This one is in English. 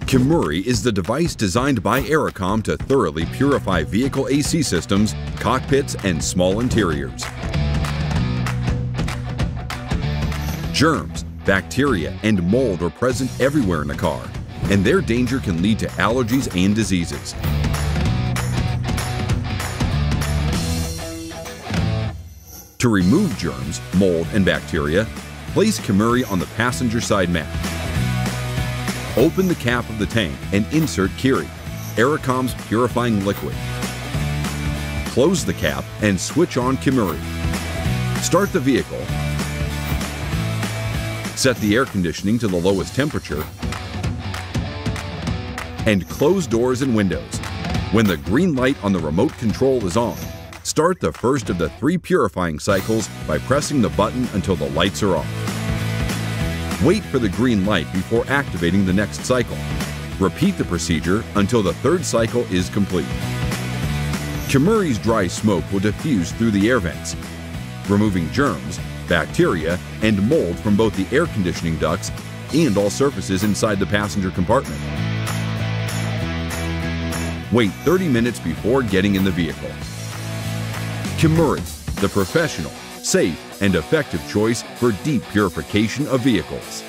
Kemuri is the device designed by ERRECOM to thoroughly purify vehicle AC systems, cockpits, and small interiors. Germs, bacteria, and mold are present everywhere in a car, and their danger can lead to allergies and diseases. To remove germs, mold, and bacteria, place Kemuri on the passenger side mat. Open the cap of the tank and insert Kiri, ERRECOM's purifying liquid. Close the cap and switch on Kemuri. Start the vehicle. Set the air conditioning to the lowest temperature and close doors and windows. When the green light on the remote control is on, start the first of the 3 purifying cycles by pressing the button until the lights are off. Wait for the green light before activating the next cycle. Repeat the procedure until the 3rd cycle is complete. Kemuri's dry smoke will diffuse through the air vents, removing germs, bacteria, and mold from both the air conditioning ducts and all surfaces inside the passenger compartment. Wait 30 minutes before getting in the vehicle. Kemuri, the professional, safe, and effective choice for deep purification of vehicles.